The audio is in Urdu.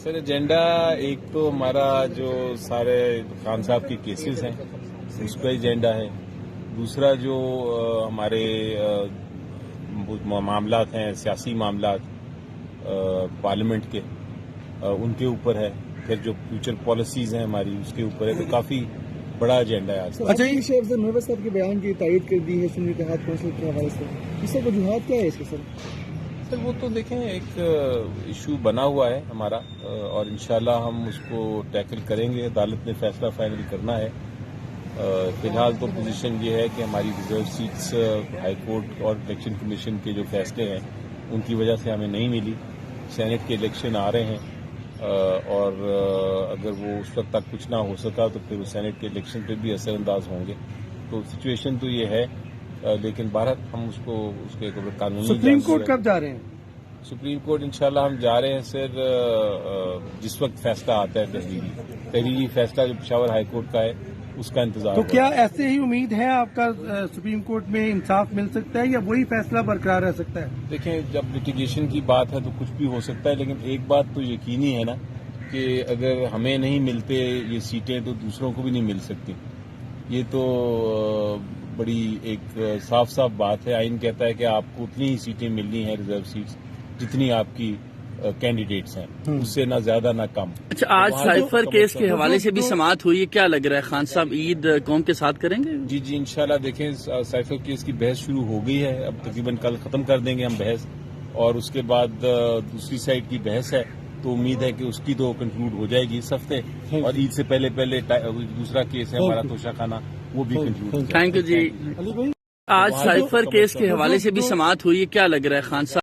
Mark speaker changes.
Speaker 1: سر ایجنڈا ایک تو ہمارا جو سارے خان صاحب کے کیسز ہیں اس کا ایجنڈا ہے. دوسرا جو ہمارے معاملات ہیں سیاسی معاملات پارلیمنٹ کے ان کے اوپر ہے. پھر جو فیوچر پالیسیز ہیں ہماری اس کے اوپر ہے. تو کافی بڑا ایجنڈا ہے آج.
Speaker 2: اچھا یہ شیخ افضل محمد صاحب کے بیان کی تائید کر دی ہے سنی اتحاد کونسل کے حوالے سے. اس سے وجوہات کیا ہے اس کے
Speaker 1: سر وہ تو دیکھیں ایک ایشو بنا ہوا ہے ہمارا اور انشاءاللہ ہم اس کو ٹیکل کریں گے. عدالت نے فیصلہ فائنل کرنا ہے. فی الحال تو پوزیشن یہ ہے کہ ہماری ریزرو سیٹس ہائی کورٹ اور الیکشن کمیشن کے جو فیصلے ہیں ان کی وجہ سے ہمیں نہیں ملی. سینٹ کے الیکشن آ رہے ہیں اور اگر وہ اس وقت تک کچھ نہ ہو سکا تو پھر سینٹ کے الیکشن پہ بھی اثر انداز ہوں گے. تو سچویشن تو یہ ہے لیکن بھارت ہم اس کو اس کے قانونی.
Speaker 2: سپریم کورٹ کب جا رہے ہیں؟
Speaker 1: سپریم کورٹ انشاءاللہ ہم جا رہے ہیں سر جس وقت فیصلہ آتا ہے تحریری فیصلہ جو پشاور ہائی کورٹ کا ہے اس کا انتظار.
Speaker 2: تو کیا ایسے ہی امید ہے آپ کا سپریم کورٹ میں انصاف مل سکتا ہے یا وہی فیصلہ برقرار رہ سکتا ہے؟
Speaker 1: دیکھیں جب لٹیگیشن کی بات ہے تو کچھ بھی ہو سکتا ہے لیکن ایک بات تو یقینی ہے نا کہ اگر ہمیں نہیں ملتے یہ سیٹیں تو دوسروں کو بھی نہیں مل سکتی. یہ تو بڑی ایک صاف صاف بات ہے. آئین کہتا ہے کہ آپ کو اتنی ہی سیٹیں ملنی ہیں ریزرو سیٹس جتنی آپ کی کینڈیڈیٹس ہیں. اس سے نہ زیادہ نہ کم.
Speaker 3: اچھا آج سائفر کیس کے حوالے سے بھی سماعت ہوئی ہے. کیا لگ رہا ہے خان صاحب عید قوم کے ساتھ کریں گے؟
Speaker 1: جی انشاءاللہ دیکھیں سائفر کیس کی بحث شروع ہو گئی ہے. اب تقریباً کل ختم کر دیں گے ہم بحث اور اس کے بعد دوسری سائڈ کی بحث ہے تو امید ہے کہ اس کی تو کنکلوڈ ہو جائے گی اس ہفتے اور عید سے پہلے دوسرا کیس ہے ہمارا توشہ خانہ وہ بھی کنکلوڈ ہو جائے گا.
Speaker 3: تھینک یو جی. آج سائفر کیس کے حوالے سے بھی سماعت ہوئی ہے. کیا لگ رہا ہے خان صاحب